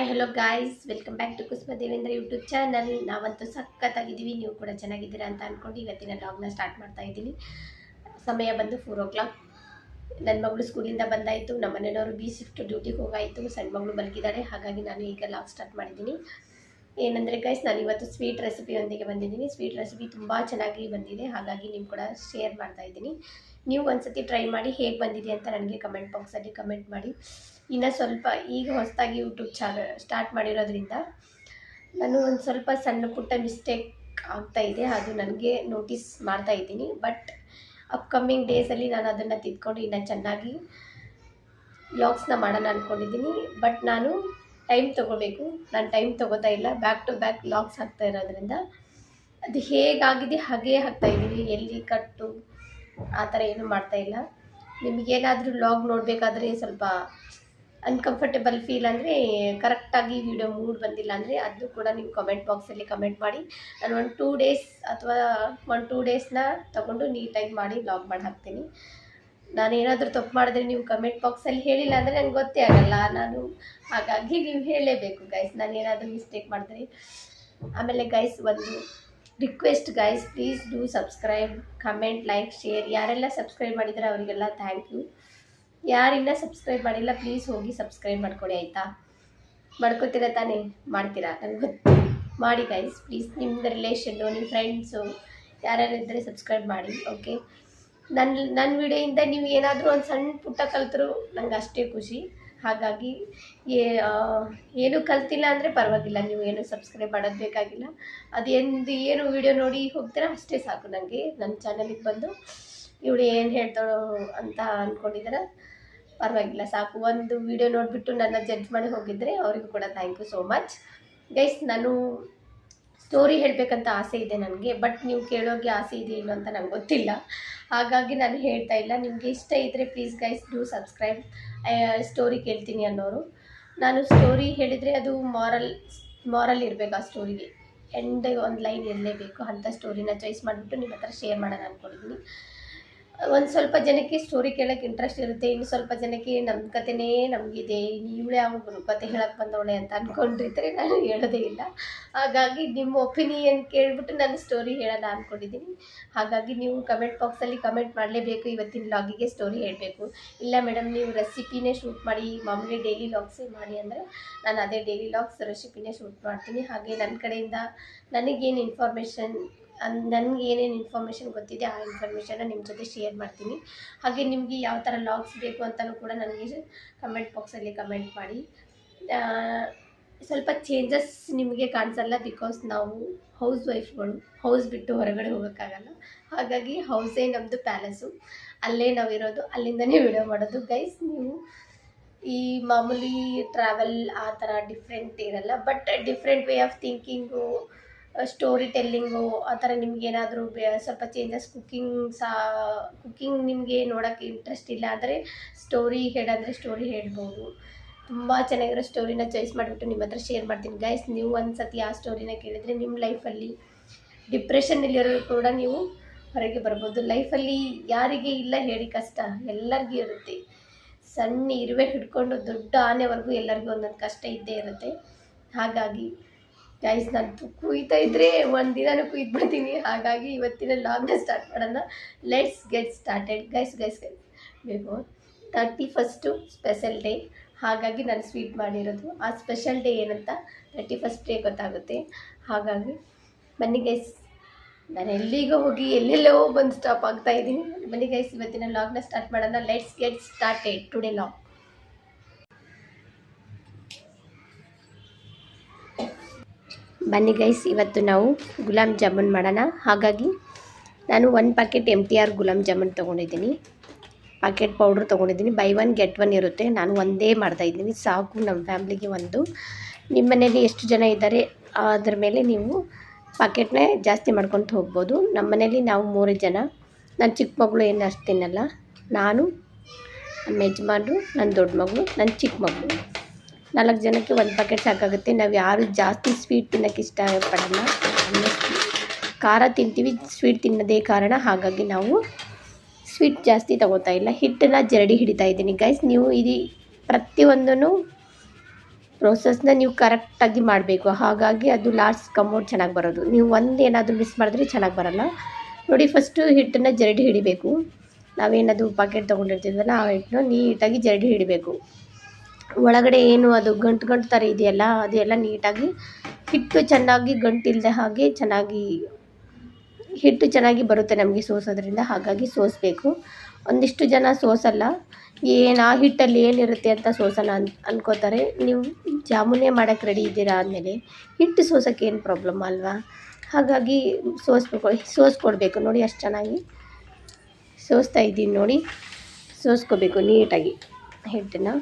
Hello guys, welcome back to Kusuma Devendra YouTube channel. ನಾವಂತೂ ಸಖತ್ತಾಗಿದ್ದೀವಿ, ನೀವು ಕೂಡ ಚೆನ್ನಾಗಿದ್ದೀರಾ ಅಂತ ಅಂದ್ಕೊಂಡು ಇವತ್ತಿನ ವ್ಲಾಗ್ನ ಸ್ಟಾರ್ಟ್ ಮಾಡ್ತಾ ಇದ್ದೀನಿ. ಸಮಯ ಬಂದು 4 o'clock. ನನ್ನ ಮಗಳು ಸ್ಕೂಲಿಂದ ಬಂದಾಯಿತು, ನಮ್ಮ ಮನೆಯವರು ಬಿ ಶಿಫ್ಟ್ ಡ್ಯೂಟಿಗೆ ಹೋಗಾಯಿತು, ಸಣ್ಣ ಮಗಳು ಮಲಗಿದ್ದಾಳೆ. ಹಾಗಾಗಿ ನಾನು ಈಗ ವ್ಲಾಗ್ ಸ್ಟಾರ್ಟ್ ಮಾಡಿದ್ದೀನಿ. ಏನಂದರೆ ಗೈಸ್, ನಾನು ಇವತ್ತು ಸ್ವೀಟ್ ರೆಸಿಪಿಯೊಂದಿಗೆ ಬಂದಿದ್ದೀನಿ. ಸ್ವೀಟ್ ರೆಸಿಪಿ ತುಂಬ ಚೆನ್ನಾಗಿ ಬಂದಿದೆ, ಹಾಗಾಗಿ ನೀವು ಕೂಡ ಶೇರ್ ಮಾಡ್ತಾ ಇದ್ದೀನಿ. ನೀವು ಒಂದ್ಸತಿ ಟ್ರೈ ಮಾಡಿ ಹೇಗೆ ಬಂದಿದೆ ಅಂತ ನನಗೆ ಕಮೆಂಟ್ ಬಾಕ್ಸಲ್ಲಿ ಕಮೆಂಟ್ ಮಾಡಿ. ಇನ್ನು ಸ್ವಲ್ಪ ಈಗ ಹೊಸದಾಗಿ ಯೂಟ್ಯೂಬ್ ಸ್ಟಾರ್ಟ್ ಮಾಡಿರೋದ್ರಿಂದ ನಾನು ಒಂದು ಸ್ವಲ್ಪ ಸಣ್ಣ ಪುಟ್ಟ ಮಿಸ್ಟೇಕ್ ಆಗ್ತಾಯಿದೆ, ಅದು ನನಗೆ ನೋಟಿಸ್ ಮಾಡ್ತಾ ಇದ್ದೀನಿ. ಬಟ್ ಅಪ್ಕಮಿಂಗ್ ಡೇಸಲ್ಲಿ ನಾನು ಅದನ್ನು ತಿದ್ಕೊಂಡು ಇನ್ನೂ ಚೆನ್ನಾಗಿ ವ್ಲಾಗ್ಸ್ನ ಮಾಡೋಣ ಅಂದ್ಕೊಂಡಿದ್ದೀನಿ. ಬಟ್ ನಾನು ಟೈಮ್ ತೊಗೋಬೇಕು, ನಾನು ಟೈಮ್ ತೊಗೋತಾ ಇಲ್ಲ. ಬ್ಯಾಕ್ ಟು ಬ್ಯಾಕ್ ವ್ಲಾಗ್ಸ್ ಆಗ್ತಾ ಇರೋದ್ರಿಂದ ಅದು ಹೇಗಾಗಿದೆ ಹಾಗೇ ಹಾಕ್ತಾಯಿದ್ದೀನಿ, ಎಲ್ಲಿ ಕಟ್ಟು ಆ ಥರ ಏನೂ ಮಾಡ್ತಾಯಿಲ್ಲ. ನಿಮಗೇನಾದರೂ ವ್ಲಾಗ್ ನೋಡಬೇಕಾದ್ರೆ ಸ್ವಲ್ಪ ಅನ್ಕಂಫರ್ಟೇಬಲ್ ಫೀಲ್ ಅಂದರೆ, ಕರೆಕ್ಟಾಗಿ ವಿಡಿಯೋ ಮೂಡ್ ಬಂದಿಲ್ಲ ಅಂದರೆ ಅದು ಕೂಡ ನೀವು ಕಮೆಂಟ್ ಬಾಕ್ಸಲ್ಲಿ ಕಮೆಂಟ್ ಮಾಡಿ. ನಾನು ಒಂದು 2 days ಅಥವಾ 1-2 daysನ ತೊಗೊಂಡು ನೀಟಾಗಿ ಮಾಡಿ ವ್ಲಾಗ್ ಮಾಡಿ ಹಾಕ್ತೀನಿ. ನಾನೇನಾದರೂ ತಪ್ಪು ಮಾಡಿದ್ರೆ ನೀವು ಕಮೆಂಟ್ ಬಾಕ್ಸಲ್ಲಿ ಹೇಳಿಲ್ಲ ಅಂದರೆ ನನಗೆ ಗೊತ್ತೇ ಆಗಲ್ಲ. ಹಾಗಾಗಿ ನೀವು ಹೇಳಲೇಬೇಕು ಗೈಸ್, ನಾನೇನಾದರೂ ಮಿಸ್ಟೇಕ್ ಮಾಡಿದ್ರೆ. ಆಮೇಲೆ ಗೈಸ್, ಒಂದು request guys, please do subscribe, comment, like, share. ಯಾರೆಲ್ಲ ಸಬ್ಸ್ಕ್ರೈಬ್ ಮಾಡಿದರೆ ಅವರಿಗೆಲ್ಲ ಥ್ಯಾಂಕ್ ಯು. ಯಾರಿನ್ನ ಸಬ್ಸ್ಕ್ರೈಬ್ ಮಾಡಿಲ್ಲ ಪ್ಲೀಸ್ ಹೋಗಿ ಸಬ್ಸ್ಕ್ರೈಬ್ ಮಾಡ್ಕೊಳ್ಳಿ, ಆಯಿತಾ? ಮಾಡ್ಕೊತೀರಾ ತಾನೇ? ಮಾಡ್ತೀರಾ ನನಗೆ ಗೊತ್ತು. ಮಾಡಿ ಗೈಸ್ ಪ್ಲೀಸ್. ನಿಮ್ಮ ರಿಲೇಷನ್ನು, ನಿಮ್ಮ ಫ್ರೆಂಡ್ಸು ಯಾರ್ಯಾರಿದ್ದರೆ ಸಬ್ಸ್ಕ್ರೈಬ್ ಮಾಡಿ, ಓಕೆ? ನನ್ನ ವಿಡಿಯೋಯಿಂದ ನೀವು ಏನಾದರೂ ಒಂದು ಸಣ್ಣ ಪುಟ್ಟ ಕಲ್ತರು ನಂಗೆ ಅಷ್ಟೇ ಖುಷಿ. ಹಾಗಾಗಿ ಏನು ಕಲ್ತಿಲ್ಲ ಅಂದರೆ ಪರವಾಗಿಲ್ಲ, ನೀವು ಏನು ಸಬ್ಸ್ಕ್ರೈಬ್ ಮಾಡೋದು ಬೇಕಾಗಿಲ್ಲ. ಏನು ವಿಡಿಯೋ ನೋಡಿ ಹೋಗ್ತೀರಾ ಅಷ್ಟೇ ಸಾಕು ನನಗೆ. ನನ್ನ ಚಾನಲಿಗೆ ಬಂದು ಇವಳು ಏನು ಹೇಳ್ತಾಳೋ ಅಂತ ಅಂದ್ಕೊಂಡಿದ್ದೀರ, ಪರವಾಗಿಲ್ಲ, ಸಾಕು. ಒಂದು ವಿಡಿಯೋ ನೋಡಿಬಿಟ್ಟು ನನ್ನ ಜಡ್ಜ್ ಮಾಡಿ ಹೋಗಿದ್ದರೆ ಅವರಿಗೂ ಕೂಡ thank you so much guys. ನಾನು ಸ್ಟೋರಿ ಹೇಳಬೇಕಂತ ಆಸೆ ಇದೆ ನನಗೆ, ಬಟ್ ನೀವು ಕೇಳೋಕ್ಕೆ ಆಸೆ ಇದೆ ಇಲ್ಲ ಅಂತ ನಂಗೆ ಗೊತ್ತಿಲ್ಲ. ಹಾಗಾಗಿ ನಾನು ಹೇಳ್ತಾ ಇಲ್ಲ. ನಿಮಗೆ ಇಷ್ಟ ಇದ್ದರೆ please guys do subscribe. Story ಕೇಳ್ತೀನಿ ಅನ್ನೋರು, ನಾನು ಸ್ಟೋರಿ ಹೇಳಿದರೆ ಅದು ಮಾರಲ್ ಇರಬೇಕು. ಆ ಸ್ಟೋರಿಗೆ ಎಂಡ್ ಒಂದು ಲೈನ್ ಇರಲೇಬೇಕು. ಅಂಥ ಸ್ಟೋರಿನ ಚಾಯ್ಸ್ ಮಾಡಿಬಿಟ್ಟು ನಿಮ್ಮ ಹತ್ರ ಶೇರ್ ಮಾಡೋಣ ಅಂದ್ಕೊಂಡಿದ್ದೀನಿ. ಒಂದು ಸ್ವಲ್ಪ ಜನಕ್ಕೆ ಸ್ಟೋರಿ ಕೇಳೋಕ್ಕೆ ಇಂಟ್ರೆಸ್ಟ್ ಇರುತ್ತೆ, ಇನ್ನು ಸ್ವಲ್ಪ ಜನಕ್ಕೆ ನಮ್ಮ ಕತೆನೇ ನಮಗಿದೆ, ಇವಳೇ ಯಾವ ಕತೆ ಹೇಳಕ್ಕೆ ಬಂದವಳೆ ಅಂತ ಅಂದ್ಕೊಂಡಿರ್ತಾರೆ. ನಾನು ಹೇಳೋದೇ ಇಲ್ಲ. ಹಾಗಾಗಿ ನಿಮ್ಮ ಒಪಿನಿಯನ್ ಕೇಳಿಬಿಟ್ಟು ನಾನು ಸ್ಟೋರಿ ಹೇಳೋಣ ಅಂದ್ಕೊಂಡಿದ್ದೀನಿ. ಹಾಗಾಗಿ ನೀವು ಕಮೆಂಟ್ ಬಾಕ್ಸಲ್ಲಿ ಕಮೆಂಟ್ ಮಾಡಲೇಬೇಕು. ಇವತ್ತಿನ ವ್ಲಾಗಿಗೆ ಸ್ಟೋರಿ ಹೇಳಬೇಕು. ಇಲ್ಲ ಮೇಡಮ್ ನೀವು ರೆಸಿಪಿನೇ ಶೂಟ್ ಮಾಡಿ, ಮಾಮೂಲಿ ಡೈಲಿ ವ್ಲಾಗ್ಸೇ ಮಾಡಿ ಅಂದರೆ ನಾನು ಅದೇ ಡೈಲಿ ವ್ಲಾಗ್ಸ್ ರೆಸಿಪಿನೇ ಶೂಟ್ ಮಾಡ್ತೀನಿ. ಹಾಗೆ ನನ್ನ ಕಡೆಯಿಂದ ನನಗೇನು ಏನೇನು ಇನ್ಫಾರ್ಮೇಷನ್ ಗೊತ್ತಿದೆ ಆ ಇನ್ಫಾರ್ಮೇಷನ್ನ ನಿಮ್ಮ ಜೊತೆ ಶೇರ್ ಮಾಡ್ತೀನಿ. ಹಾಗೆ ನಿಮಗೆ ಯಾವ ಥರ ವ್ಲಾಗ್ಸ್ ಬೇಕು ಅಂತಲೂ ಕೂಡ ನನಗೆ ಕಮೆಂಟ್ ಬಾಕ್ಸಲ್ಲಿ ಕಮೆಂಟ್ ಮಾಡಿ. ಸ್ವಲ್ಪ ಚೇಂಜಸ್ ನಿಮಗೆ ಕಾಣಿಸಲ್ಲ, ಬಿಕಾಸ್ ನಾವು ಹೌಸ್ ವೈಫ್ಗಳು, ಹೌಸ್ ಬಿಟ್ಟು ಹೊರಗಡೆ ಹೋಗೋಕ್ಕಾಗಲ್ಲ. ಹಾಗಾಗಿ ಹೌಸೇ ನಮ್ಮದು ಪ್ಯಾಲೇಸು, ಅಲ್ಲೇ ನಾವಿರೋದು, ಅಲ್ಲಿಂದನೇ ವಿಡಿಯೋ ಮಾಡೋದು ಗೈಸ್. ನೀವು ಈ ಮಾಮೂಲಿ ಟ್ರಾವೆಲ್ ಆ ಥರ ಡಿಫ್ರೆಂಟ್ ಇರಲ್ಲ, but different way of thinking, story telling ಆ ಥರ ನಿಮಗೇನಾದರೂ ಸ್ವಲ್ಪ ಚೇಂಜಸ್, ಕುಕ್ಕಿಂಗ್ ನಿಮಗೆ ನೋಡೋಕ್ಕೆ ಇಂಟ್ರೆಸ್ಟ್ ಇಲ್ಲ ಅಂದರೆ ಸ್ಟೋರಿ ಹೇಳಂದರೆ ಸ್ಟೋರಿ ಹೇಳ್ಬೋದು. ತುಂಬ ಚೆನ್ನಾಗಿರೋ ಸ್ಟೋರಿನ ಚಾಯ್ಸ್ ಮಾಡಿಬಿಟ್ಟು ನಿಮ್ಮ ಹತ್ರ ಶೇರ್ ಮಾಡ್ತೀನಿ ಗೈಸ್. ನೀವು ಒಂದು ಸತಿ ಆ ಸ್ಟೋರಿನ ಕೇಳಿದರೆ ನಿಮ್ಮ ಲೈಫಲ್ಲಿ ಡಿಪ್ರೆಷನ್ನಲ್ಲಿರೋರು ಕೂಡ ನೀವು ಹೊರಗೆ ಬರ್ಬೋದು. ಲೈಫಲ್ಲಿ ಯಾರಿಗೆ ಇಲ್ಲ ಹೇಳಿ ಕಷ್ಟ? ಎಲ್ಲರಿಗೂ ಇರುತ್ತೆ. ಸಣ್ಣ ಇರುವೆ ಹಿಡ್ಕೊಂಡು ದೊಡ್ಡ ಆನೆವರೆಗೂ ಎಲ್ಲರಿಗೂ ಒಂದೊಂದು ಕಷ್ಟ ಇದ್ದೇ ಇರುತ್ತೆ. ಹಾಗಾಗಿ ಗೈಸ್, ನಾನು ಕುಯ್ತಾ ಇದ್ದರೆ ಒಂದು ದಿನನೂ ಕುಯ್ದುಬಿಡ್ತೀನಿ. ಹಾಗಾಗಿ ಇವತ್ತಿನ ವ್ಲಾಗ್ನ ಸ್ಟಾರ್ಟ್ ಮಾಡೋಣ. Let's get started guys. Before 31st special day, ಹಾಗಾಗಿ ನಾನು ಸ್ವೀಟ್ ಮಾಡಿರೋದು. ಆ ಸ್ಪೆಷಲ್ ಡೇ ಏನಂತ 31st ಡೇ ಗೊತ್ತಾಗುತ್ತೆ. ಹಾಗಾಗಿ ಬನ್ನಿ ಗೈಸ್, ನಾನು ಎಲ್ಲಿಗೋ ಹೋಗಿ ಎಲ್ಲೆಲ್ಲೋ ಬಂದು ಸ್ಟಾಪ್ ಆಗ್ತಾಯಿದ್ದೀನಿ. ಬನ್ನಿ ಗೈಸ್, ಇವತ್ತಿನ ವ್ಲಾಗ್ನ ಸ್ಟಾರ್ಟ್ ಮಾಡೋಣ. Let's get started today vlog. ಬನ್ನಿ ಗೈಸ್, ಇವತ್ತು ನಾವು ಗುಲಾಬ್ ಜಾಮೂನ್ ಮಾಡೋಣ. ಹಾಗಾಗಿ ನಾನು 1 ಪ್ಯಾಕೆಟ್ MTR ಗುಲಾಬ್ ಜಾಮೂನ್ ತೊಗೊಂಡಿದ್ದೀನಿ. ಪ್ಯಾಕೆಟ್ ಪೌಡ್ರ್ ತೊಗೊಂಡಿದ್ದೀನಿ. ಬೈ 1 get 1 ಇರುತ್ತೆ. ನಾನು ಒಂದೇ ಮಾಡ್ತಾಯಿದ್ದೀನಿ, ಸಾಕು ನಮ್ಮ ಫ್ಯಾಮ್ಲಿಗೆ ಒಂದು. ನಿಮ್ಮ ಮನೇಲಿ ಎಷ್ಟು ಜನ ಇದ್ದಾರೆ ಅದ್ರ ಮೇಲೆ ನೀವು ಪ್ಯಾಕೆಟ್ನೇ ಜಾಸ್ತಿ ಮಾಡ್ಕೊತ ಹೋಗ್ಬೋದು. ನಮ್ಮ ಮನೇಲಿ ನಾವು 3 ಜನ. ನನ್ನ ಚಿಕ್ಕ ಮಗಳು ಏನು ಅಷ್ಟು ತಿನ್ನಲ್ಲ. ನಾನು, ನಮ್ಮ ಯಜಮಾನ್ರು, ನನ್ನ ದೊಡ್ಡ ಮಗಳು, ನನ್ನ ಚಿಕ್ಕ ಮಗಳು, 4 ಜನಕ್ಕೆ 1 ಪ್ಯಾಕೆಟ್ ಸಾಕಾಗುತ್ತೆ. ನಾವು ಯಾರು ಜಾಸ್ತಿ ಸ್ವೀಟ್ ತಿನ್ನೋಕ್ಕೆ ಇಷ್ಟಪಡಲ್ಲ, ಖಾರ ತಿಂತೀವಿ, ಸ್ವೀಟ್ ತಿನ್ನೋದೇ ಕಾರಣ. ಹಾಗಾಗಿ ನಾವು ಸ್ವೀಟ್ ಜಾಸ್ತಿ ತೊಗೋತಾ ಇಲ್ಲ. ಹಿಟ್ಟನ್ನು ಜರಡಿ ಹಿಡಿತಾ ಇದ್ದೀನಿ ಗೈಸ್. ನೀವು ಇದು ಪ್ರತಿಯೊಂದೂ ಪ್ರೋಸೆಸ್ನ ನೀವು ಕರೆಕ್ಟಾಗಿ ಮಾಡಬೇಕು. ಹಾಗಾಗಿ ಅದು ಲಾಸ್ಟ್ ಕಮ್ಮೋಡ್ ಚೆನ್ನಾಗಿ ಬರೋದು. ನೀವು ಒಂದು ಏನಾದರೂ ಮಿಸ್ ಮಾಡಿದ್ರೆ ಚೆನ್ನಾಗಿ ಬರೋಲ್ಲ. ನೋಡಿ, ಫಸ್ಟು ಹಿಟ್ಟನ್ನು ಜರಡಿ ಹಿಡಿಬೇಕು. ನಾವೇನದು ಪಾಕೆಟ್ ತೊಗೊಂಡಿರ್ತೀವಲ್ಲ ಆ ಹಿಟ್ಟನ್ನು ನೀಟಾಗಿ ಜರಡಿ ಹಿಡಿಬೇಕು. ಒಳಗಡೆ ಏನು ಅದು ಗಂಟು ಗಂಟು ಥರ ಇದೆಯಲ್ಲ ಅದೆಲ್ಲ ನೀಟಾಗಿ ಹಿಟ್ಟು ಚೆನ್ನಾಗಿ ಗಂಟಿಲ್ಲದೆ ಹಾಗೆ ಹಿಟ್ಟು ಚೆನ್ನಾಗಿ ಬರುತ್ತೆ ನಮಗೆ ಸೋಸೋದ್ರಿಂದ. ಹಾಗಾಗಿ ಸೋಸಬೇಕು. ಒಂದಿಷ್ಟು ಜನ ಸೋಸಲ್ಲ, ಆ ಹಿಟ್ಟಲ್ಲಿ ಏನಿರುತ್ತೆ ಅಂತ ಸೋಸೋಣ ಅನ್ಕೋತಾರೆ. ನೀವು ಜಾಮೂನೇ ಮಾಡೋಕ್ಕೆ ರೆಡಿ ಇದ್ದೀರಾ ಅಂದಮೇಲೆ ಹಿಟ್ಟು ಸೋಸೋಕ್ಕೆ ಏನು ಪ್ರಾಬ್ಲಮ್ ಅಲ್ವಾ? ಹಾಗಾಗಿ ಸೋಸ್ಕೊಡ್ಬೇಕು. ನೋಡಿ, ಅಷ್ಟು ಚೆನ್ನಾಗಿ ಸೋಸ್ತಾ ಇದ್ದೀನಿ ನೋಡಿ. ಸೋಸ್ಕೋಬೇಕು ನೀಟಾಗಿ ಹಿಟ್ಟನ್ನು.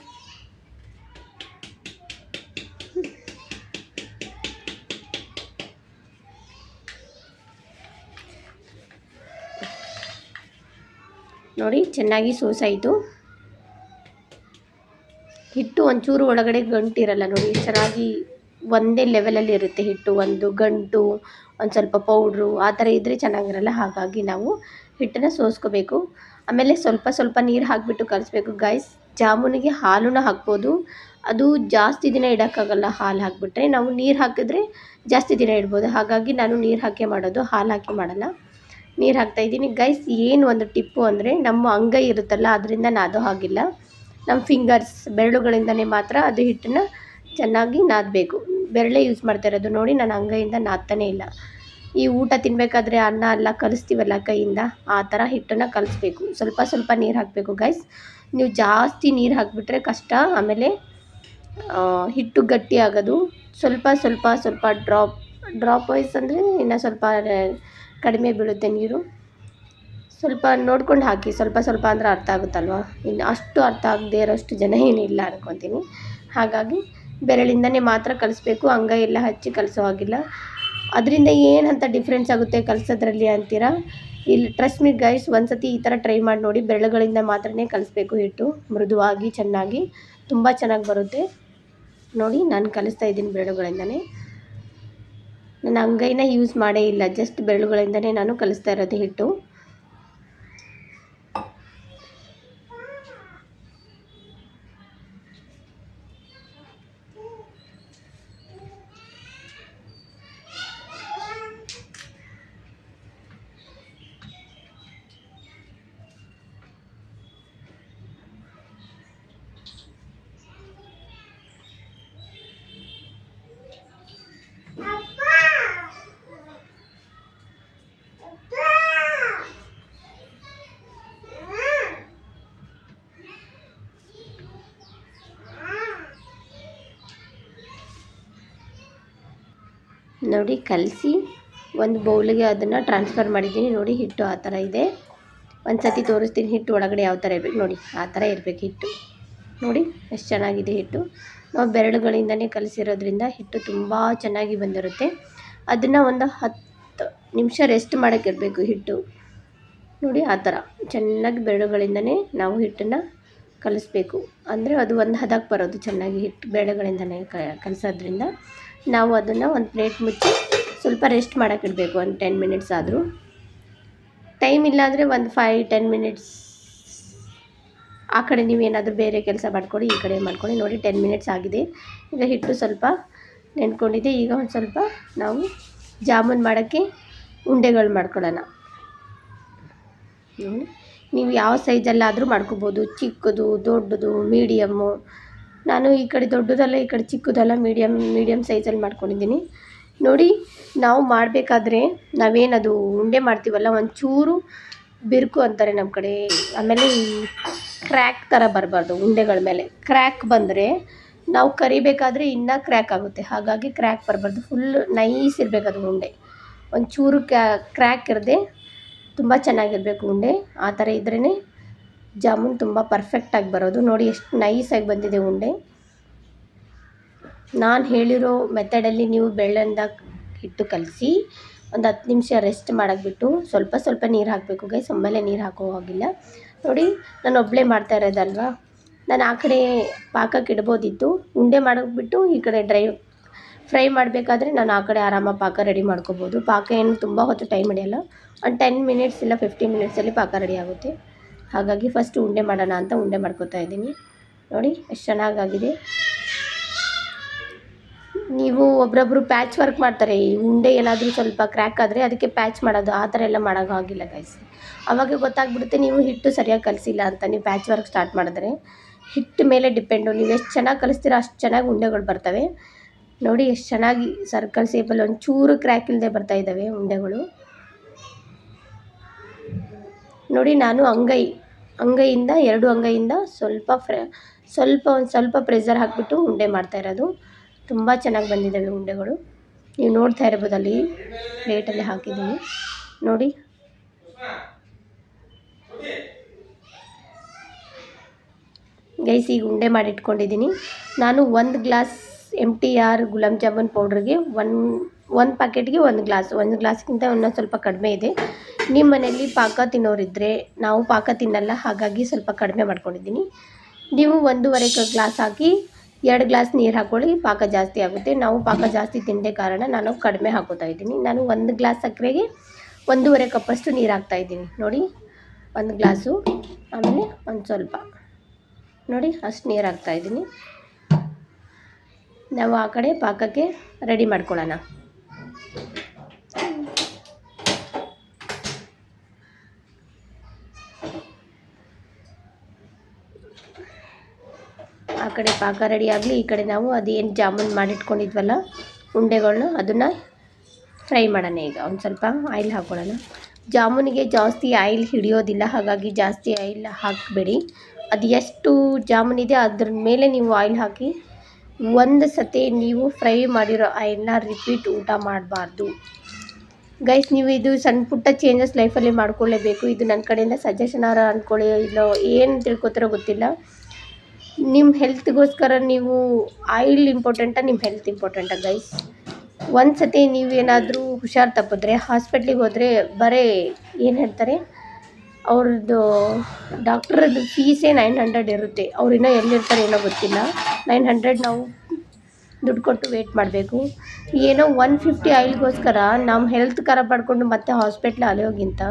ನೋಡಿ, ಚೆನ್ನಾಗಿ ಸೋಸಾಯಿತು. ಹಿಟ್ಟು ಒಂಚೂರು ಒಳಗಡೆ ಗಂಟಿರಲ್ಲ ನೋಡಿ, ಚೆನ್ನಾಗಿ ಒಂದೇ ಲೆವೆಲಲ್ಲಿ ಇರುತ್ತೆ ಹಿಟ್ಟು. ಒಂದು ಗಂಟು, ಒಂದು ಸ್ವಲ್ಪ ಪೌಡ್ರು ಆ ಥರ ಇದ್ದರೆ ಚೆನ್ನಾಗಿರಲ್ಲ. ಹಾಗಾಗಿ ನಾವು ಹಿಟ್ಟನ್ನು ಸೋಸ್ಕೋಬೇಕು. ಆಮೇಲೆ ಸ್ವಲ್ಪ ಸ್ವಲ್ಪ ನೀರು ಹಾಕಿಬಿಟ್ಟು ಕಲಿಸ್ಬೇಕು ಗಾಯ್ಸ್. ಜಾಮೂನಿಗೆ ಹಾಲೂ ಹಾಕ್ಬೋದು, ಅದು ಜಾಸ್ತಿ ದಿನ ಇಡೋಕ್ಕಾಗಲ್ಲ. ಹಾಲು ಹಾಕಿಬಿಟ್ರೆ, ನಾವು ನೀರು ಹಾಕಿದ್ರೆ ಜಾಸ್ತಿ ದಿನ ಇಡ್ಬೋದು. ಹಾಗಾಗಿ ನಾನು ನೀರು ಹಾಕಿ ಮಾಡೋದು, ಹಾಲು ಹಾಕಿ ಮಾಡಲ್ಲ. ನೀರು ಹಾಕ್ತಾಯಿದ್ದೀನಿ ಗೈಸ್. ಏನು ಒಂದು ಟಿಪ್ಪು ಅಂದರೆ, ನಮ್ಮ ಅಂಗೈ ಇರುತ್ತಲ್ಲ ಅದರಿಂದ ನಾದೋ ಹಾಗಿಲ್ಲ. ನಮ್ಮ ಫಿಂಗರ್ಸ್ ಬೆರಳುಗಳಿಂದನೇ ಮಾತ್ರ ಅದು ಹಿಟ್ಟನ್ನು ಚೆನ್ನಾಗಿ ನಾದಬೇಕು. ಬೆರಳೇ ಯೂಸ್ ಮಾಡ್ತಾ ಇರೋದು ನೋಡಿ, ನಾನು ಅಂಗೈಯಿಂದ ನಾದ್ತಾನೇ ಇಲ್ಲ. ಈ ಊಟ ತಿನ್ನಬೇಕಾದ್ರೆ ಅನ್ನ ಎಲ್ಲ ಕಲಿಸ್ತೀವಲ್ಲ ಕೈಯಿಂದ, ಆ ಥರ ಹಿಟ್ಟನ್ನು ಕಲಿಸ್ಬೇಕು. ಸ್ವಲ್ಪ ಸ್ವಲ್ಪ ನೀರು ಹಾಕಬೇಕು ಗೈಸ್. ನೀವು ಜಾಸ್ತಿ ನೀರು ಹಾಕಿಬಿಟ್ರೆ ಕಷ್ಟ. ಆಮೇಲೆ ಹಿಟ್ಟು ಗಟ್ಟಿ ಆಗೋದು. ಸ್ವಲ್ಪ ಸ್ವಲ್ಪ ಸ್ವಲ್ಪ ಡ್ರಾಪ್ ವೈಸ್ ಅಂದರೆ ಇನ್ನು ಸ್ವಲ್ಪ ಕಡಿಮೆ ಬೀಳುತ್ತೆ ನೀರು. ಸ್ವಲ್ಪ ನೋಡ್ಕೊಂಡು ಹಾಕಿ. ಸ್ವಲ್ಪ ಸ್ವಲ್ಪ ಅಂದರೆ ಅರ್ಥ ಆಗುತ್ತಲ್ವ. ಇನ್ನು ಅಷ್ಟು ಅರ್ಥ ಆಗದೆ ಇರೋಷ್ಟು ಜನ ಏನಿಲ್ಲ ಅನ್ಕೊತೀನಿ. ಹಾಗಾಗಿ ಬೆರಳಿಂದನೇ ಮಾತ್ರ ಕಲಿಸ್ಬೇಕು, ಅಂಗೈ ಎಲ್ಲ ಹಚ್ಚಿ ಕಲಿಸೋ ಹಾಗಿಲ್ಲ. ಅದರಿಂದ ಏನಂತ ಡಿಫ್ರೆನ್ಸ್ ಆಗುತ್ತೆ ಕಲಿಸೋದ್ರಲ್ಲಿ ಅಂತೀರಾ? ಇಲ್ಲಿ ಟ್ರಸ್ಟ್ ಮಿ ಗೈಸ್, ಒಂದು ಸತಿ ಈ ಥರ ಟ್ರೈ ಮಾಡಿ ನೋಡಿ. ಬೆರಳುಗಳಿಂದ ಮಾತ್ರನೇ ಕಲಿಸ್ಬೇಕು ಹಿಟ್ಟು, ಮೃದುವಾಗಿ ಚೆನ್ನಾಗಿ, ತುಂಬ ಚೆನ್ನಾಗಿ ಬರುತ್ತೆ. ನೋಡಿ, ನಾನು ಕಲಿಸ್ತಾ ಇದ್ದೀನಿ ಬೆರಳುಗಳಿಂದನೇ. ನಾನು ಅಂಗೈನ ಯೂಸ್ ಮಾಡೇ ಇಲ್ಲ, ಜಸ್ಟ್ ಬೆರಳುಗಳಿಂದನೇ ನಾನು ಕಲಿಸ್ತಾ ಇರೋದು ಹಿಟ್ಟು. ನೋಡಿ, ಕಲಸಿ ಒಂದು ಬೌಲಿಗೆ ಅದನ್ನು ಟ್ರಾನ್ಸ್ಫರ್ ಮಾಡಿದ್ದೀನಿ. ನೋಡಿ, ಹಿಟ್ಟು ಆ ಥರ ಇದೆ. ಒಂದು ಸತಿ ತೋರಿಸ್ತೀನಿ ಹಿಟ್ಟು ಒಳಗಡೆ ಯಾವ ಥರ ಇರಬೇಕು. ನೋಡಿ, ಆ ಥರ ಇರಬೇಕು ಹಿಟ್ಟು. ನೋಡಿ ಎಷ್ಟು ಚೆನ್ನಾಗಿದೆ ಹಿಟ್ಟು. ನಾವು ಬೆರಳುಗಳಿಂದನೇ ಕಲಿಸಿರೋದ್ರಿಂದ ಹಿಟ್ಟು ತುಂಬ ಚೆನ್ನಾಗಿ ಬಂದಿರುತ್ತೆ. ಅದನ್ನು ಒಂದು 10 ನಿಮಿಷ ರೆಸ್ಟ್ ಮಾಡೋಕ್ಕಿರಬೇಕು ಹಿಟ್ಟು. ನೋಡಿ, ಆ ಥರ ಚೆನ್ನಾಗಿ ಬೆರಳುಗಳಿಂದನೇ ನಾವು ಹಿಟ್ಟನ್ನು ಕಲಿಸ್ಬೇಕು. ಅಂದರೆ ಅದು ಒಂದು ಹದಕ್ಕೆ ಬರೋದು ಚೆನ್ನಾಗಿ. ಹಿಟ್ಟು ಬೆರಳುಗಳಿಂದನೇ ಕಲಿಸೋದ್ರಿಂದ ನಾವು ಅದನ್ನು ಒಂದು ಪ್ಲೇಟ್ ಮುಚ್ಚಿ ಸ್ವಲ್ಪ ರೆಸ್ಟ್ ಮಾಡೋಕ್ಕಿಡಬೇಕು. ಒಂದು 10 ಮಿನಿಟ್ಸ್ ಆದರೂ. ಟೈಮ್ ಇಲ್ಲಾಂದರೆ ಒಂದು 5-10 ಮಿನಿಟ್ಸ್ ಆ ಕಡೆ ನೀವೇನಾದರೂ ಬೇರೆ ಕೆಲಸ ಮಾಡ್ಕೊಳ್ಳಿ, ಈ ಕಡೆ ಮಾಡ್ಕೊಳ್ಳಿ. ನೋಡಿ, 10 ಮಿನಿಟ್ಸ್ ಆಗಿದೆ. ಈಗ ಹಿಟ್ಟು ಸ್ವಲ್ಪ ನೆನ್ಕೊಂಡಿದೆ. ಈಗ ಒಂದು ಸ್ವಲ್ಪ ನಾವು ಜಾಮೂನ್ ಮಾಡೋಕ್ಕೆ ಉಂಡೆಗಳು ಮಾಡ್ಕೊಳ್ಳೋಣ. ನೀವು ಯಾವ ಸೈಜಲ್ಲಾದರೂ ಮಾಡ್ಕೋಬೋದು, ಚಿಕ್ಕದು, ದೊಡ್ಡದು, ಮೀಡಿಯಮ್ಮು. ನಾನು ಈ ಕಡೆ ದೊಡ್ಡದಲ್ಲ, ಈ ಕಡೆ ಚಿಕ್ಕದಲ್ಲ, ಮೀಡಿಯಮ್ ಸೈಜಲ್ಲಿ ಮಾಡ್ಕೊಂಡಿದ್ದೀನಿ. ನೋಡಿ, ನಾವು ಮಾಡಬೇಕಾದ್ರೆ ನಾವೇನದು ಉಂಡೆ ಮಾಡ್ತೀವಲ್ಲ, ಒಂಚೂರು ಬಿರುಕು ಅಂತಾರೆ ನಮ್ಮ ಕಡೆ. ಆಮೇಲೆ ಈ ಕ್ರ್ಯಾಕ್ ಥರ ಬರಬಾರ್ದು ಉಂಡೆಗಳ ಮೇಲೆ. ಕ್ರ್ಯಾಕ್ ಬಂದರೆ ನಾವು ಕರಿಬೇಕಾದ್ರೆ ಇನ್ನೂ ಕ್ರ್ಯಾಕ್ ಆಗುತ್ತೆ. ಹಾಗಾಗಿ ಕ್ರ್ಯಾಕ್ ಬರಬಾರ್ದು, ಫುಲ್ ನೈಸ್ ಇರಬೇಕು ಅದು ಉಂಡೆ. ಒಂಚೂರು ಕ್ರ್ಯಾಕ್ ಇರದೆ ತುಂಬ ಚೆನ್ನಾಗಿರಬೇಕು ಉಂಡೆ. ಆ ಥರ ಇದ್ರೇ ಜಾಮೂನ್ ತುಂಬ ಪರ್ಫೆಕ್ಟಾಗಿ ಬರೋದು. ನೋಡಿ, ಎಷ್ಟು ನೈಸಾಗಿ ಬಂದಿದೆ ಉಂಡೆ. ನಾನು ಹೇಳಿರೋ ಮೆಥಡಲ್ಲಿ ನೀವು ಬೆಳ್ಳಂದ ಹಿಟ್ಟು ಕಲಸಿ ಒಂದು 10 ನಿಮಿಷ ರೆಸ್ಟ್ ಮಾಡೋಕ್ಬಿಟ್ಟು ಸ್ವಲ್ಪ ಸ್ವಲ್ಪ ನೀರು ಹಾಕಬೇಕು ಗೈಸ್. ಒಮ್ಮೆಲೆ ನೀರು ಹಾಕೋ ಹಾಗಿಲ್ಲ. ನೋಡಿ, ನಾನು ಒಬ್ಬಳೇ ಮಾಡ್ತಾ ಇರೋದಲ್ವಾ, ನಾನು ಆ ಕಡೆ ಪಾಕಕ್ಕೆ ಇಡ್ಬೋದಿತ್ತು. ಉಂಡೆ ಮಾಡೋಕ್ಬಿಟ್ಟು ಈ ಕಡೆ ಫ್ರೈ ಮಾಡಬೇಕಾದ್ರೆ ನಾನು ಆ ಕಡೆ ಆರಾಮಾಗಿ ಪಾಕ ರೆಡಿ ಮಾಡ್ಕೋಬೋದು. ಪಾಕ ಏನು ತುಂಬ ಹೊತ್ತು ಟೈಮ್ ಹಿಡಿಯಲ್ಲ, ಒಂದು 10 ಮಿನಿಟ್ಸ್ ಇಲ್ಲ 15 ಮಿನಿಟ್ಸಲ್ಲಿ ಪಾಕ ರೆಡಿ ಆಗುತ್ತೆ. ಹಾಗಾಗಿ ಫಸ್ಟ್ ಉಂಡೆ ಮಾಡೋಣ ಅಂತ ಉಂಡೆ ಮಾಡ್ಕೋತಾ ಇದ್ದೀನಿ. ನೋಡಿ, ಎಷ್ಟು ಚೆನ್ನಾಗಾಗಿದೆ. ನೀವು ಒಬ್ರೊಬ್ರು ಪ್ಯಾಚ್ ವರ್ಕ್ ಮಾಡ್ತಾರೆ, ಈ ಉಂಡೆ ಏನಾದರೂ ಸ್ವಲ್ಪ ಕ್ರ್ಯಾಕ್ ಆದರೆ ಅದಕ್ಕೆ ಪ್ಯಾಚ್ ಮಾಡೋದು, ಆ ಥರ ಎಲ್ಲ ಮಾಡೋಕ್ಕಾಗಿಲ್ಲ ಗೈಸ್. ಅವಾಗ ಗೊತ್ತಾಗ್ಬಿಡುತ್ತೆ ನೀವು ಹಿಟ್ಟು ಸರಿಯಾಗಿ ಕಲಿಸಿಲ್ಲ ಅಂತ. ನೀವು ಪ್ಯಾಚ್ ವರ್ಕ್ ಸ್ಟಾರ್ಟ್ ಮಾಡಿದ್ರೆ ಹಿಟ್ಟು ಮೇಲೆ ಡಿಪೆಂಡು. ನೀವು ಎಷ್ಟು ಚೆನ್ನಾಗಿ ಕಲಿಸ್ತೀರೋ ಅಷ್ಟು ಚೆನ್ನಾಗಿ ಉಂಡೆಗಳು ಬರ್ತವೆ. ನೋಡಿ ಎಷ್ಟು ಚೆನ್ನಾಗಿ ಸರ್ಕಲ್ ಶೇಪಲ್ಲಿ ಒಂಚೂರು ಕ್ರ್ಯಾಕ್ ಇಲ್ಲದೆ ಬರ್ತಾಯಿದ್ದಾವೆ ಉಂಡೆಗಳು. ನೋಡಿ ನಾನು ಅಂಗೈಯಿಂದ 2 ಅಂಗೈಯಿಂದ ಸ್ವಲ್ಪ ಪ್ರೆಷರ್ ಹಾಕಿಬಿಟ್ಟು ಉಂಡೆ ಮಾಡ್ತಾ ಇರೋದು. ತುಂಬ ಚೆನ್ನಾಗಿ ಬಂದಿದ್ದಾವೆ ಉಂಡೆಗಳು. ನೀವು ನೋಡ್ತಾ ಇರ್ಬೋದು, ಅಲ್ಲಿ ಪ್ಲೇಟಲ್ಲಿ ಹಾಕಿದ್ದೀನಿ ನೋಡಿ. ಗೈಸ್ ಈಗ ಉಂಡೆ ಮಾಡಿ ಇಟ್ಕೊಂಡಿದ್ದೀನಿ ನಾನು. 1 ಗ್ಲಾಸ್ MTR ಗುಲಾಬ್ ಜಾಮೂನ್ ಪೌಡ್ರಿಗೆ ಒಂದು ಪ್ಯಾಕೆಟ್ಗೆ 1 ಗ್ಲಾಸ್, 1 ಗ್ಲಾಸ್ಗಿಂತ ಇನ್ನೊಂದು ಸ್ವಲ್ಪ ಕಡಿಮೆ ಇದೆ. ನಿಮ್ಮ ಮನೆಯಲ್ಲಿ ಪಾಕ ತಿನ್ನೋರಿದ್ದರೆ, ನಾವು ಪಾಕ ತಿನ್ನಲ್ಲ, ಹಾಗಾಗಿ ಸ್ವಲ್ಪ ಕಡಿಮೆ ಮಾಡ್ಕೊಂಡಿದ್ದೀನಿ. ನೀವು 1.5 ಗ್ಲಾಸ್ ಹಾಕಿ 2 ಗ್ಲಾಸ್ ನೀರು ಹಾಕ್ಕೊಳ್ಳಿ, ಪಾಕ ಜಾಸ್ತಿ ಆಗುತ್ತೆ. ನಾವು ಪಾಕ ಜಾಸ್ತಿ ತಿಂದೇ ಕಾರಣ ನಾನು ಕಡಿಮೆ ಹಾಕೋತಾ ಇದ್ದೀನಿ. ನಾನು 1 ಗ್ಲಾಸ್ ಸಕ್ಕರೆಗೆ 1.5 ಕಪ್ಪಷ್ಟು ನೀರು ಹಾಕ್ತಾಯಿದ್ದೀನಿ ನೋಡಿ. 1 ಗ್ಲಾಸು, ಆಮೇಲೆ ಒಂದು ಸ್ವಲ್ಪ ನೋಡಿ ಅಷ್ಟು ನೀರು ಹಾಕ್ತಾಯಿದ್ದೀನಿ. ನಾವು ಆ ಕಡೆ ಪಾಕಕ್ಕೆ ರೆಡಿ ಮಾಡ್ಕೊಳ್ಳೋಣ. ಆ ಕಡೆ ಪಾಕ ರೆಡಿ ಆಗಲಿ, ಈ ಕಡೆ ನಾವು ಅದೇನು ಜಾಮೂನ್ ಮಾಡಿಟ್ಕೊಂಡಿದ್ವಲ್ಲ ಉಂಡೆಗಳನ್ನ ಅದನ್ನು ಫ್ರೈ ಮಾಡೋಣ. ಈಗ ಒಂದು ಸ್ವಲ್ಪ ಆಯಿಲ್ ಹಾಕ್ಕೊಳ್ಳೋಣ. ಜಾಮೂನಿಗೆ ಜಾಸ್ತಿ ಆಯಿಲ್ ಹಿಡಿಯೋದಿಲ್ಲ, ಹಾಗಾಗಿ ಜಾಸ್ತಿ ಆಯಿಲ್ ಹಾಕಬೇಡಿ. ಅದು ಎಷ್ಟು ಜಾಮೂನ್ ಇದೆ ಅದ್ರ ಮೇಲೆ ನೀವು ಆಯಿಲ್ ಹಾಕಿ. ಒಂದು ಸತಿ ನೀವು ಫ್ರೈ ಮಾಡಿರೋ ಆಯಿಲ್ನ ರಿಪೀಟ್ ಊಟ ಮಾಡಬಾರ್ದು ಗೈಸ್. ನೀವು ಇದು ಸಣ್ಣ ಪುಟ್ಟ ಚೇಂಜಸ್ ಲೈಫಲ್ಲಿ ಮಾಡ್ಕೊಳ್ಳೇಬೇಕು. ಇದು ನನ್ನ ಕಡೆಯಿಂದ ಸಜೆಷನಾರ ಅಂದ್ಕೊಳ್ಳಿ, ಇಲ್ಲೋ ಏನು ತಿಳ್ಕೊತಿರೋ ಗೊತ್ತಿಲ್ಲ. ನಿಮ್ಮ ಹೆಲ್ತ್ಗೋಸ್ಕರ ನೀವು ಆಯಿಲ್ ಇಂಪಾರ್ಟೆಂಟಾ, ನಿಮ್ಮ ಹೆಲ್ತ್ ಇಂಪಾರ್ಟೆಂಟಾ ಗೈಸ್? ಒಂದು ಸತಿ ನೀವೇನಾದರೂ ಹುಷಾರು ತಪ್ಪಿದ್ರೆ ಹಾಸ್ಪಿಟ್ಲಿಗೆ ಹೋದರೆ ಬರೀ ಏನು ಹೇಳ್ತಾರೆ, ಅವ್ರದ್ದು ಡಾಕ್ಟ್ರದ್ದು ಫೀಸೇ 900 ಇರುತ್ತೆ. ಅವ್ರು ಇನ್ನೂ ಎಲ್ಲಿರ್ತಾರೆ ಏನೋ ಗೊತ್ತಿಲ್ಲ. 900 ನಾವು ದುಡ್ಡು ಕೊಟ್ಟು ವೇಟ್ ಮಾಡಬೇಕು. ಏನೋ 150 ಆಯಿಲ್ಗೋಸ್ಕರ ನಮ್ಮ ಹೆಲ್ತ್ ಖರಾಬ್ ಮಾಡಿಕೊಂಡು ಮತ್ತೆ ಹಾಸ್ಪಿಟ್ಲ್ ಅಲೆಯೋಗಿಂತ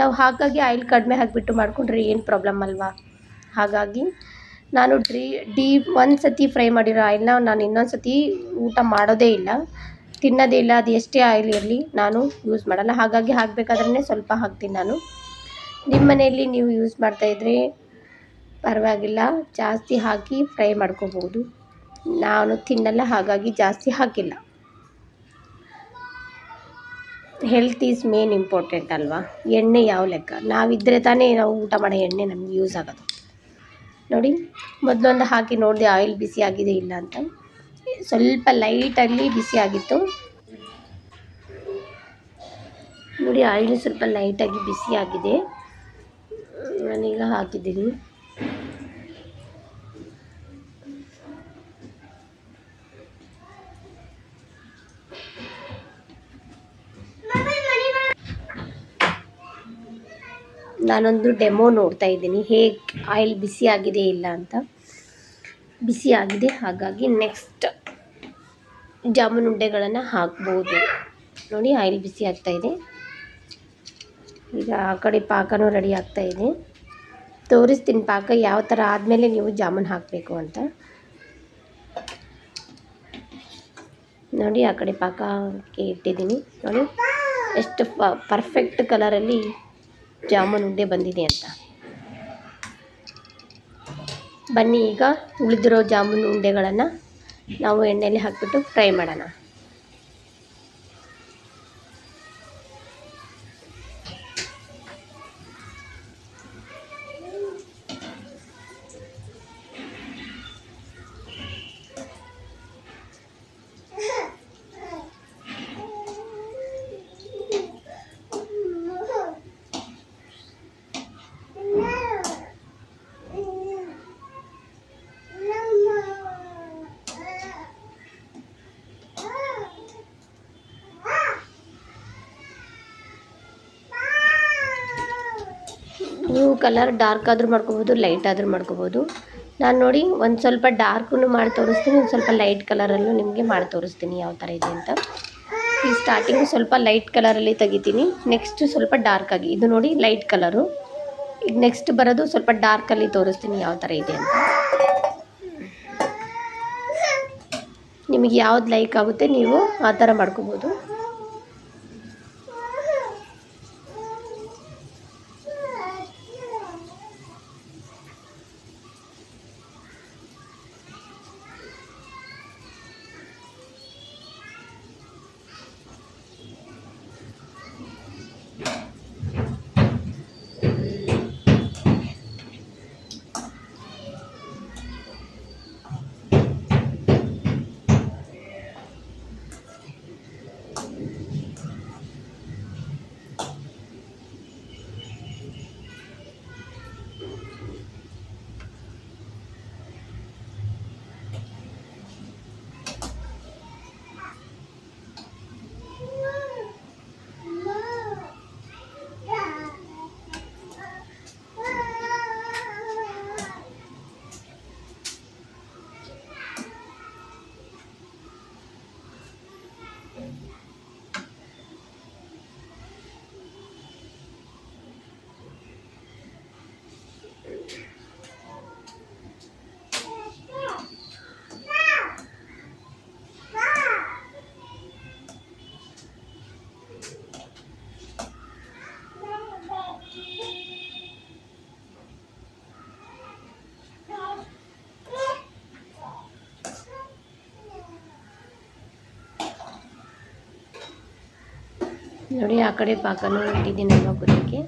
ನಾವು ಹಾಗಾಗಿ ಆಯಿಲ್ ಕಡಿಮೆ ಹಾಕಿಬಿಟ್ಟು ಮಾಡಿಕೊಂಡ್ರೆ ಏನು ಪ್ರಾಬ್ಲಮ್ ಅಲ್ವಾ? ಹಾಗಾಗಿ ನಾನು ಒಂದು ಸತಿ ಫ್ರೈ ಮಾಡಿರೋ ಆಯಿಲ್ನ ನಾನು ಇನ್ನೊಂದು ಸತಿ ಊಟ ಮಾಡೋದೇ ಇಲ್ಲ, ತಿನ್ನೋದೇ ಇಲ್ಲ. ಅದು ಎಷ್ಟೇ ಆಯಿಲ್ ಇರಲಿ ನಾನು ಯೂಸ್ ಮಾಡಲ್ಲ. ಹಾಗಾಗಿ ಹಾಕಬೇಕಾದ್ರೆ ಸ್ವಲ್ಪ ಹಾಕ್ತೀನಿ ನಾನು. ನಿಮ್ಮ ಮನೆಯಲ್ಲಿ ನೀವು ಯೂಸ್ ಮಾಡ್ತಾಯಿದ್ರೆ ಪರವಾಗಿಲ್ಲ, ಜಾಸ್ತಿ ಹಾಕಿ ಫ್ರೈ ಮಾಡ್ಕೋಬೋದು. ನಾನು ತಿನ್ನಲ್ಲ, ಹಾಗಾಗಿ ಜಾಸ್ತಿ ಹಾಕಿಲ್ಲ. ಹೆಲ್ತ್ ಈಸ್ ಮೇನ್ ಇಂಪಾರ್ಟೆಂಟ್ ಅಲ್ವಾ? ಎಣ್ಣೆ ಯಾವ ಲೆಕ್ಕ, ನಾವಿದ್ದರೆ ತಾನೇ ನಾವು ಊಟ ಮಾಡೋ ಎಣ್ಣೆ ನಮ್ಗೆ ಯೂಸ್ ಆಗೋದು. ನೋಡಿ ಮೊದಲೊಂದು ಹಾಕಿ ನೋಡಿದೆ ಆಯಿಲ್ ಬಿಸಿ ಆಗಿದೆ ಇಲ್ಲ ಅಂತ. ಸ್ವಲ್ಪ ಲೈಟಾಗಿ ಬಿಸಿ ಆಗಿತ್ತು ನೋಡಿ. ಆಯಿಲ್ ಸ್ವಲ್ಪ ಲೈಟಾಗಿ ಬಿಸಿ ಆಗಿದೆ, ನಾನೀಗ ಹಾಕಿದ್ದೀನಿ. ನಾನೊಂದು ಡೆಮೋ ನೋಡ್ತಾ ಇದ್ದೀನಿ ಹೇಗೆ ಆಯಿಲ್ ಬಿಸಿ ಆಗಿದೆ ಇಲ್ಲ ಅಂತ. ಬಿಸಿ ಆಗಿದೆ, ಹಾಗಾಗಿ ನೆಕ್ಸ್ಟ್ ಜಾಮೂನ್ ಉಂಡೆಗಳನ್ನು ಹಾಕ್ಬೋದು. ನೋಡಿ ಆಯಿಲ್ ಬಿಸಿ ಆಗ್ತಾಯಿದೆ. ಈಗ ಆ ಕಡೆ ಪಾಕನೂ ರೆಡಿ ಆಗ್ತಾಯಿದೆ. ತೋರಿಸ್ತೀನಿ ಪಾಕ ಯಾವ ಥರ ಆದಮೇಲೆ ನೀವು ಜಾಮೂನ್ ಹಾಕಬೇಕು ಅಂತ. ನೋಡಿ ಆ ಕಡೆ ಪಾಕಕ್ಕೆ ಇಟ್ಟಿದ್ದೀನಿ. ನೋಡಿ ಎಷ್ಟು ಪರ್ಫೆಕ್ಟ್ ಕಲರಲ್ಲಿ ಜಾಮೂನ್ ಉಂಡೆ ಬಂದಿದೆ ಅಂತ. ಬನ್ನಿ ಈಗ ಉಳಿದಿರೋ ಜಾಮೂನ್ ಉಂಡೆಗಳನ್ನು ನಾವು ಎಣ್ಣೆಯಲ್ಲಿ ಹಾಕಿಬಿಟ್ಟು ಫ್ರೈ ಮಾಡೋಣ. ನೀವು ಕಲರ್ ಡಾರ್ಕ್ ಆದರೂ ಮಾಡ್ಕೋಬೋದು, ಲೈಟ್ ಆದರೂ ಮಾಡ್ಕೋಬೋದು. ನಾನು ನೋಡಿ ಒಂದು ಸ್ವಲ್ಪ ಡಾರ್ಕನ್ನು ಮಾಡಿ ತೋರಿಸ್ತೀನಿ, ಒಂದು ಸ್ವಲ್ಪ ಲೈಟ್ ಕಲರಲ್ಲೂ ನಿಮಗೆ ಮಾಡಿ ತೋರಿಸ್ತೀನಿ ಯಾವ ಥರ ಇದೆ ಅಂತ. ಈ ಸ್ಟಾರ್ಟಿಂಗು ಸ್ವಲ್ಪ ಲೈಟ್ ಕಲರಲ್ಲಿ ತೆಗಿತೀನಿ, ನೆಕ್ಸ್ಟ್ ಸ್ವಲ್ಪ ಡಾರ್ಕ್ ಆಗಿ. ಇದು ನೋಡಿ ಲೈಟ್ ಕಲರು. ಈಗ ನೆಕ್ಸ್ಟ್ ಬರೋದು ಸ್ವಲ್ಪ ಡಾರ್ಕಲ್ಲಿ ತೋರಿಸ್ತೀನಿ ಯಾವ ಥರ ಇದೆ ಅಂತ. ನಿಮಗೆ ಯಾವ್ದು ಲೈಕ್ ಆಗುತ್ತೆ ನೀವು ಆ ಥರ ಮಾಡ್ಕೋಬೋದು. ನೋಡಿ ಆ ಕಡೆ ಪಾಕನೂ ಇಟ್ಟಿದ್ದೀನಿ ಅಲ್ವಾ ಕುದಿಯೋಕ್ಕೆ.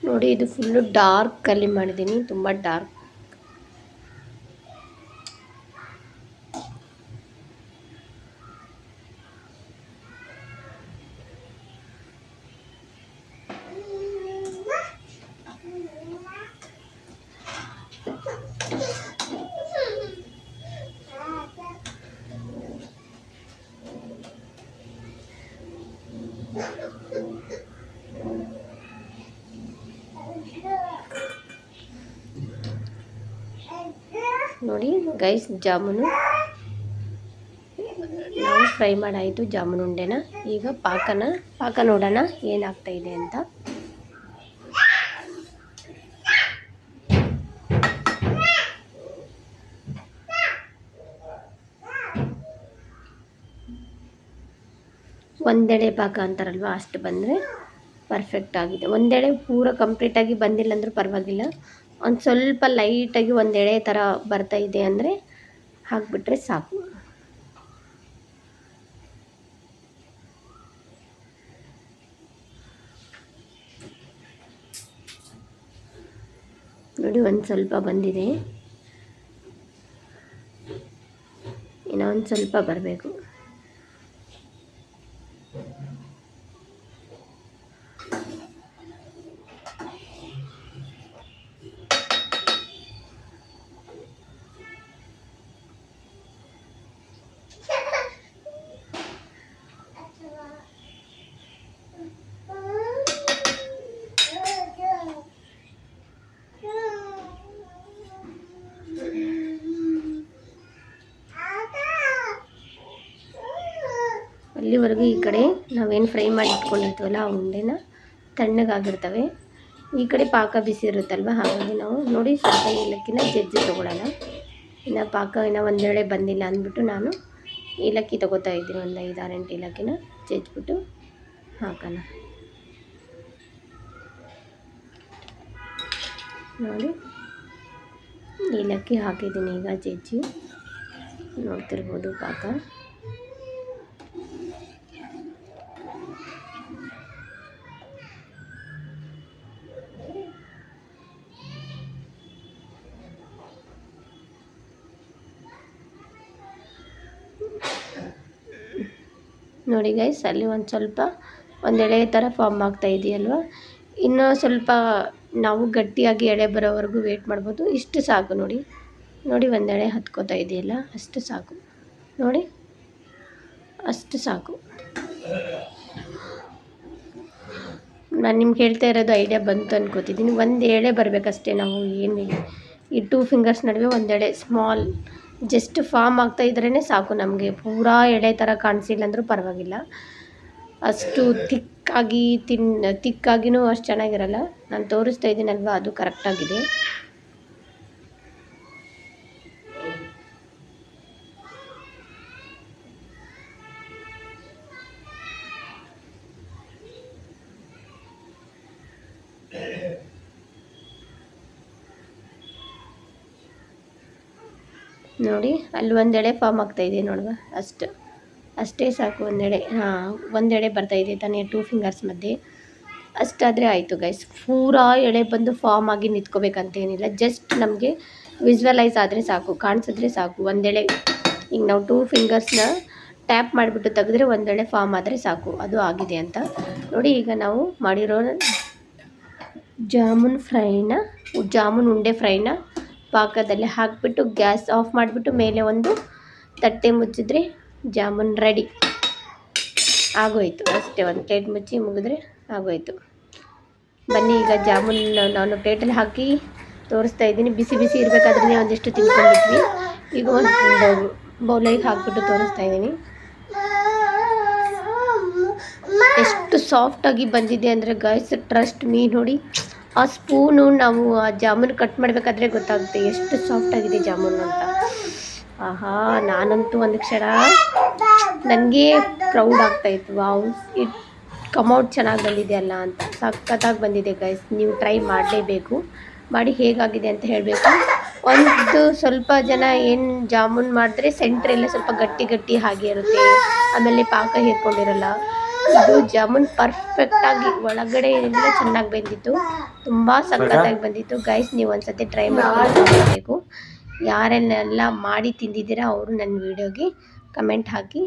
ನೋಡಿ ಇದು ಫುಲ್ಲು ಡಾರ್ಕಲ್ಲಿ ಮಾಡಿದ್ದೀನಿ, ತುಂಬ ಡಾರ್ಕ್. ನೋಡಿ ಗೈಸ್, ಜಾಮೂನು ನಾವು ಫ್ರೈ ಮಾಡಾಯಿತು ಜಾಮೂನು ಉಂಡೆನ. ಈಗ ಪಾಕ ನೋಡೋಣ ಏನಾಗ್ತಾ ಇದೆ ಅಂತ. ಒಂದೆಡೆ ಪಾಕ ಅಂತಾರಲ್ವ, ಅಷ್ಟು ಬಂದರೆ ಪರ್ಫೆಕ್ಟ್ ಆಗಿದೆ. ಒಂದೆಡೆ ಪೂರ ಕಂಪ್ಲೀಟಾಗಿ ಬಂದಿಲ್ಲ ಅಂದರೂ ಪರವಾಗಿಲ್ಲ, ಒಂದು ಸ್ವಲ್ಪ ಲೈಟಾಗಿ ಒಂದೆಡೆ ಥರ ಬರ್ತಾ ಇದೆ ಅಂದರೆ ಹಾಕಿಬಿಟ್ರೆ ಸಾಕು. ನೋಡಿ ಒಂದು ಸ್ವಲ್ಪ ಬಂದಿದೆ, ಇನ್ನೂ ಒಂದು ಸ್ವಲ್ಪ ಬರಬೇಕು. ಅಲ್ಲಿವರೆಗೂ ಈ ಕಡೆ ನಾವೇನು ಫ್ರೈ ಮಾಡಿ ಇಟ್ಕೊಂಡಿರ್ತೀವಲ್ಲ ಆ ಉಂಡೆನ ತಣ್ಣಗಾಗಿರ್ತವೆ. ಈ ಕಡೆ ಪಾಕ ಬಿಸಿ ಇರುತ್ತಲ್ವ, ಹಾಗಾಗಿ ನಾವು ನೋಡಿ ಸ್ವಲ್ಪ ಏಲಕ್ಕಿನ ಜಜ್ಜಿ ತೊಗೊಳ್ಳೋಣ. ಇನ್ನು ಪಾಕ ಇನ್ನೂ ಒಂದೆಳೆ ಬಂದಿಲ್ಲ ಅಂದ್ಬಿಟ್ಟು ನಾನು ಏಲಕ್ಕಿ ತೊಗೋತಾ ಇದ್ದೀನಿ. ಒಂದು 5-6 ಏಲಕ್ಕಿನ ಜಜ್ಜಿಬಿಟ್ಟು ಹಾಕೋಣ. ನೋಡಿ ಏಲಕ್ಕಿ ಹಾಕಿದ್ದೀನಿ ಈಗ ಜಜ್ಜಿ, ನೋಡ್ತಿರ್ಬೋದು ಪಾಕ. ನೋಡಿ ಗೈಸ್, ಅಲ್ಲಿ ಒಂದು ಸ್ವಲ್ಪ ಎಳೆ ಥರ ಫಾರ್ಮ್ ಆಗ್ತಾ ಇದೆಯಲ್ವ. ಇನ್ನೂ ಸ್ವಲ್ಪ ನಾವು ಗಟ್ಟಿಯಾಗಿ ಎಳೆ ಬರೋವರೆಗೂ ವೇಟ್ ಮಾಡ್ಬೋದು. ಇಷ್ಟು ಸಾಕು ನೋಡಿ. ನೋಡಿ ಒಂದೆಳೆ ಹತ್ಕೋತಾ ಇದೆಯಲ್ಲ, ಅಷ್ಟು ಸಾಕು ನೋಡಿ, ಅಷ್ಟು ಸಾಕು. ನಾನು ನಿಮ್ಗೆ ಹೇಳ್ತಾ ಇರೋದು ಐಡಿಯಾ ಬಂತು ಅನ್ಕೋತಿದ್ದೀನಿ. ಒಂದು ಎಳೆ ಬರಬೇಕಷ್ಟೇ. ನಾವು ಏನಿಲ್ಲ, ಈ 2 ಫಿಂಗರ್ಸ್ ನಡುವೆ ಒಂದೆಳೆ ಸ್ಮಾಲ್ ಜಸ್ಟ್ ಫಾರ್ಮ್ ಆಗ್ತಾ ಇದ್ರೇ ಸಾಕು ನಮಗೆ. ಪೂರಾ ಎಳೆ ಥರ ಕಾಣಿಸಿಲ್ಲ ಅಂದರೂ ಪರವಾಗಿಲ್ಲ. ಅಷ್ಟು ತಿಕ್ಕಾಗಿನೂ ಅಷ್ಟು ಚೆನ್ನಾಗಿರಲ್ಲ. ನಾನು ತೋರಿಸ್ತಾ ಇದ್ದೀನಲ್ವ, ಅದು ಕರೆಕ್ಟಾಗಿದೆ. ನೋಡಿ ಅಲ್ಲಿ ಒಂದೆಳೆ ಫಾರ್ಮ್ ಆಗ್ತಾಯಿದೆ ನೋಡುವ, ಅಷ್ಟೇ ಸಾಕು. ಒಂದೆಳೆ, ಒಂದೆಳೆ ಬರ್ತಾಯಿದೆ ತಾನೇ 2 ಫಿಂಗರ್ಸ್ ಮಧ್ಯೆ. ಅಷ್ಟಾದರೆ ಆಯಿತು ಗೈಸ್. ಪೂರಾ ಎಳೆ ಬಂದು ಫಾರ್ಮ್ ಆಗಿ ನಿಂತ್ಕೋಬೇಕಂತೇನಿಲ್ಲ. ಜಸ್ಟ್ ನಮಗೆ ವಿಜುವಲೈಸ್ ಆದರೆ ಸಾಕು, ಕಾಣಿಸಿದ್ರೆ ಸಾಕು. ಒಂದೆಳೆ ಈಗ ನಾವು 2 ಫಿಂಗರ್ಸ್ನ ಟ್ಯಾಪ್ ಮಾಡಿಬಿಟ್ಟು ತೆಗೆದ್ರೆ ಒಂದೆಳೆ ಫಾರ್ಮ್ ಆದರೆ ಸಾಕು, ಅದು ಆಗಿದೆ ಅಂತ ನೋಡಿ. ಈಗ ನಾವು ಮಾಡಿರೋ ಜಾಮೂನ್ ಉಂಡೆ ಫ್ರೈನ ಪಾಕದಲ್ಲಿ ಹಾಕಿಬಿಟ್ಟು ಗ್ಯಾಸ್ ಆಫ್ ಮಾಡಿಬಿಟ್ಟು ಮೇಲೆ ಒಂದು ತಟ್ಟೆ ಮುಚ್ಚಿದ್ರೆ ಜಾಮೂನ್ ರೆಡಿ ಆಗೋಯ್ತು. ಅಷ್ಟೇ, ಒಂದು ಪ್ಲೇಟ್ ಮುಚ್ಚಿ ಮುಗಿದ್ರೆ ಆಗೋಯ್ತು. ಬನ್ನಿ ಈಗ ಜಾಮೂನ್ ನಾನು ಪ್ಲೇಟಲ್ಲಿ ಹಾಕಿ ತೋರಿಸ್ತಾ ಇದ್ದೀನಿ. ಬಿಸಿ ಬಿಸಿ ಇರಬೇಕಾದ್ರೆ ಒಂದಿಷ್ಟು ತಿನ್ಕೊಂಡ್ಬಿಟ್ವಿ. ಈಗ ಒಂದು ಬೌಲಿಗೆ ಹಾಕಿಬಿಟ್ಟು ತೋರಿಸ್ತಾ ಇದ್ದೀನಿ. ಎಷ್ಟು ಸಾಫ್ಟಾಗಿ ಬಂದಿದೆ ಅಂದರೆ ಗೈಸ್, ಟ್ರಸ್ಟ್ ಮೀ. ನೋಡಿ ಆ ಸ್ಪೂನು ನಾವು ಆ ಜಾಮೂನು ಕಟ್ ಮಾಡಬೇಕಾದ್ರೆ ಗೊತ್ತಾಗುತ್ತೆ ಎಷ್ಟು ಸಾಫ್ಟಾಗಿದೆ ಜಾಮೂನು ಅಂತ. ಆಹಾ, ನಾನಂತೂ ಒಂದು ಕ್ಷಣ ನನಗೆ ಪ್ರೌಡ್ ಆಗ್ತಾಯಿತ್ತು. ವಾವ್, ಇಟ್ ಕಮೌಟ್ ಚೆನ್ನಾಗಿ ಬಂದಿದೆ ಅಲ್ಲ ಅಂತ. ಸಖತ್ತಾಗಿ ಬಂದಿದೆ ಗೈಸ್. ನೀವು ಟ್ರೈ ಮಾಡಲೇಬೇಕು. ಮಾಡಿ ಹೇಗಾಗಿದೆ ಅಂತ ಹೇಳಬೇಕು. ಒಂದು ಸ್ವಲ್ಪ ಜನ ಏನು ಜಾಮೂನ್ ಮಾಡಿದ್ರೆ ಸೆಂಟ್ರೆಲ್ಲ ಸ್ವಲ್ಪ ಗಟ್ಟಿ ಹಾಗೆ ಇರುತ್ತೆ, ಆಮೇಲೆ ಪಾಕ ಹೀರ್ಕೊಂಡಿರಲ್ಲ. ಇದು ಜಾಮೂನ್ ಪರ್ಫೆಕ್ಟಾಗಿ ಒಳಗಡೆ ಎಲ್ಲ ಚೆನ್ನಾಗಿ ಬಂದಿತ್ತು, ತುಂಬ ಸಖತ್ತಾಗಿ ಬಂದಿತ್ತು ಗೈಸ್. ನೀವು ಒಂದ್ಸತಿ ಟ್ರೈ ಮಾಡಬೇಕು. ಯಾರನ್ನೆಲ್ಲ ಮಾಡಿ ತಿಂದಿದ್ದೀರಾ ಅವರು ನನ್ನ ವಿಡಿಯೋಗೆ ಕಮೆಂಟ್ ಹಾಕಿ